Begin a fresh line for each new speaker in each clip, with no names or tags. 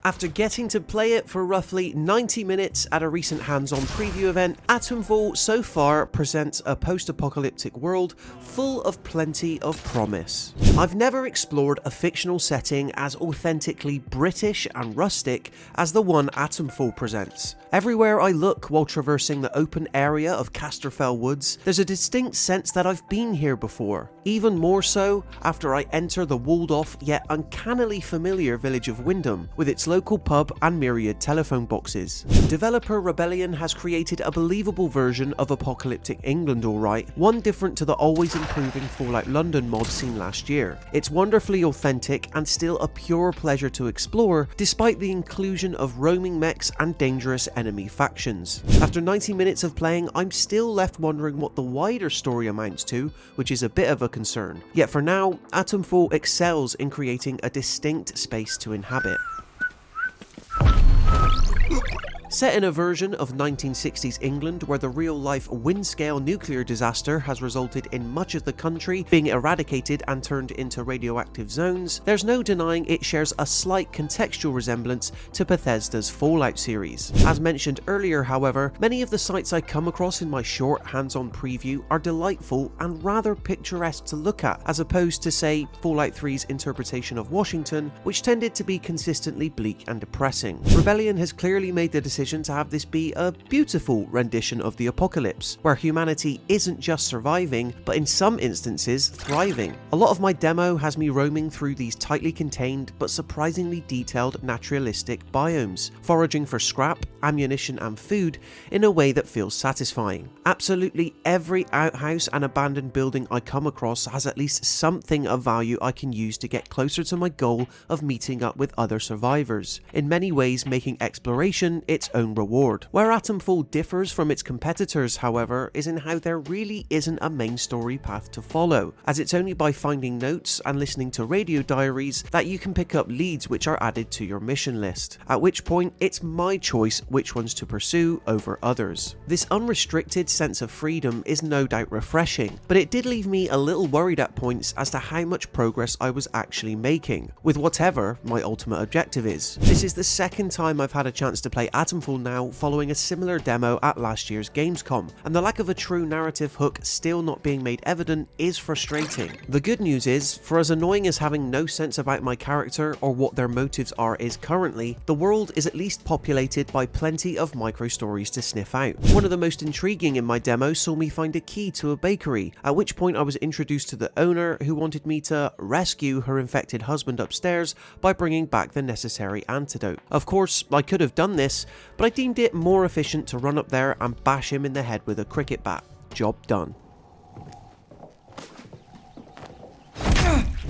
After getting to play it for roughly 90 minutes at a recent hands-on preview event, Atomfall so far presents a post-apocalyptic world full of plenty of promise. I've never explored a fictional setting as authentically British and rustic as the one Atomfall presents. Everywhere I look while traversing the open area of Casterfell Woods, there's a distinct sense that I've been here before. Even more so after I enter the walled-off yet uncannily familiar village of Wyndham, with its local pub and myriad telephone boxes. Developer Rebellion has created a believable version of apocalyptic England, alright, one different to the always improving Fallout London mod seen last year. It's wonderfully authentic and still a pure pleasure to explore, despite the inclusion of roaming mechs and dangerous enemy factions. After 90 minutes of playing, I'm still left wondering what the wider story amounts to, which is a bit of a concern. Yet for now, Atomfall excels in creating a distinct space to inhabit. Set in a version of 1960s England where the real-life wind-scale nuclear disaster has resulted in much of the country being eradicated and turned into radioactive zones, there's no denying it shares a slight contextual resemblance to Bethesda's Fallout series. As mentioned earlier, however, many of the sites I come across in my short hands-on preview are delightful and rather picturesque to look at, as opposed to, say, Fallout 3's interpretation of Washington, which tended to be consistently bleak and depressing. Rebellion has clearly made the decision to have this be a beautiful rendition of the apocalypse, where humanity isn't just surviving, but in some instances thriving. A lot of my demo has me roaming through these tightly contained but surprisingly detailed naturalistic biomes, foraging for scrap, ammunition and food in a way that feels satisfying. Absolutely every outhouse and abandoned building I come across has at least something of value I can use to get closer to my goal of meeting up with other survivors, in many ways making exploration its own reward. Where Atomfall differs from its competitors, however, is in how there really isn't a main story path to follow, as it's only by finding notes and listening to radio diaries that you can pick up leads which are added to your mission list, at which point it's my choice which ones to pursue over others. This unrestricted sense of freedom is no doubt refreshing, but it did leave me a little worried at points as to how much progress I was actually making, with whatever my ultimate objective is. This is the second time I've had a chance to play Atomfall now, following a similar demo at last year's Gamescom, and the lack of a true narrative hook still not being made evident is frustrating. The good news is, for as annoying as having no sense about my character or what their motives are is currently, the world is at least populated by plenty of micro stories to sniff out. One of the most intriguing in my demo saw me find a key to a bakery, at which point I was introduced to the owner, who wanted me to rescue her infected husband upstairs by bringing back the necessary antidote. Of course, I could have done this, but I deemed it more efficient to run up there and bash him in the head with a cricket bat. Job done.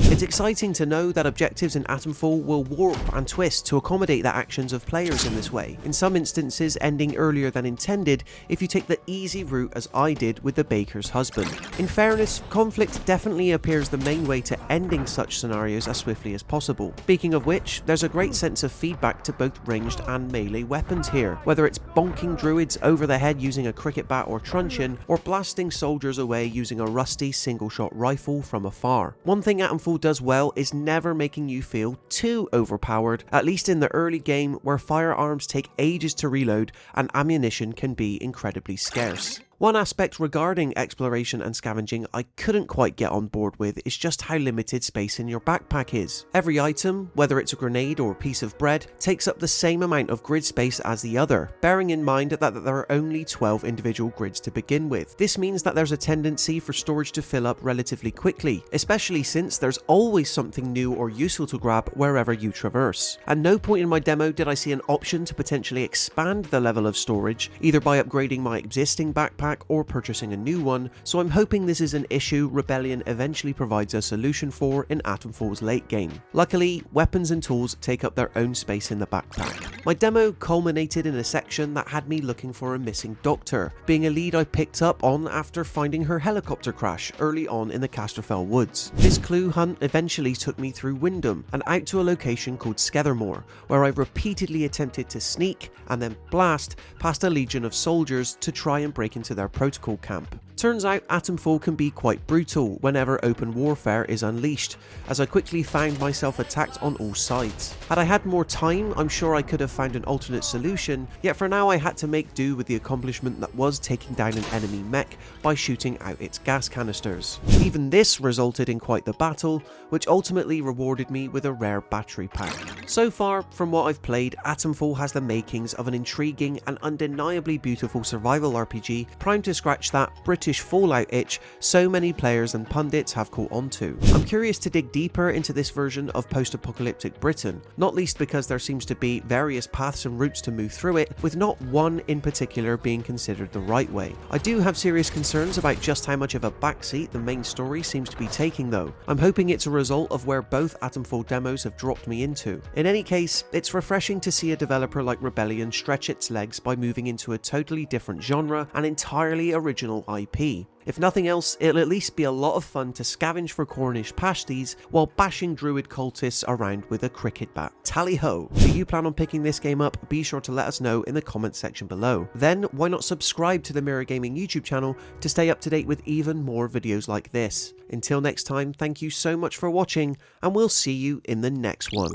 It's exciting to know that objectives in Atomfall will warp and twist to accommodate the actions of players in this way, in some instances ending earlier than intended if you take the easy route as I did with the baker's husband. In fairness, conflict definitely appears the main way to ending such scenarios as swiftly as possible. Speaking of which, there's a great sense of feedback to both ranged and melee weapons here, whether it's bonking druids over the head using a cricket bat or truncheon, or blasting soldiers away using a rusty single-shot rifle from afar. One thing Atomfall does well is never making you feel too overpowered, at least in the early game where firearms take ages to reload and ammunition can be incredibly scarce. One aspect regarding exploration and scavenging I couldn't quite get on board with is just how limited space in your backpack is. Every item, whether it's a grenade or a piece of bread, takes up the same amount of grid space as the other, bearing in mind that there are only 12 individual grids to begin with. This means that there's a tendency for storage to fill up relatively quickly, especially since there's always something new or useful to grab wherever you traverse. At no point in my demo did I see an option to potentially expand the level of storage, either by upgrading my existing backpack or purchasing a new one, so I'm hoping this is an issue Rebellion eventually provides a solution for in Atomfall's late game. Luckily, weapons and tools take up their own space in the backpack. My demo culminated in a section that had me looking for a missing doctor, being a lead I picked up on after finding her helicopter crash early on in the Casterfell Woods. This clue hunt eventually took me through Wyndham and out to a location called Skethermore, where I repeatedly attempted to sneak and then blast past a legion of soldiers to try and break into their protocol camp. Turns out Atomfall can be quite brutal whenever open warfare is unleashed, as I quickly found myself attacked on all sides. Had I had more time, I'm sure I could have found an alternate solution, yet for now I had to make do with the accomplishment that was taking down an enemy mech by shooting out its gas canisters. Even this resulted in quite the battle, which ultimately rewarded me with a rare battery pack. So far, from what I've played, Atomfall has the makings of an intriguing and undeniably beautiful survival RPG, primed to scratch that British Fallout itch so many players and pundits have caught onto. I'm curious to dig deeper into this version of post-apocalyptic Britain, not least because there seems to be various paths and routes to move through it, with not one in particular being considered the right way. I do have serious concerns about just how much of a backseat the main story seems to be taking though. I'm hoping it's a result of where both Atomfall demos have dropped me into. In any case, it's refreshing to see a developer like Rebellion stretch its legs by moving into a totally different genre and entirely original IP. If nothing else, it'll at least be a lot of fun to scavenge for Cornish pasties while bashing druid cultists around with a cricket bat. Tally ho! Do you plan on picking this game up? Be sure to let us know in the comments section below. Then why not subscribe to the Mirror Gaming YouTube channel to stay up to date with even more videos like this. Until next time, thank you so much for watching, and we'll see you in the next one.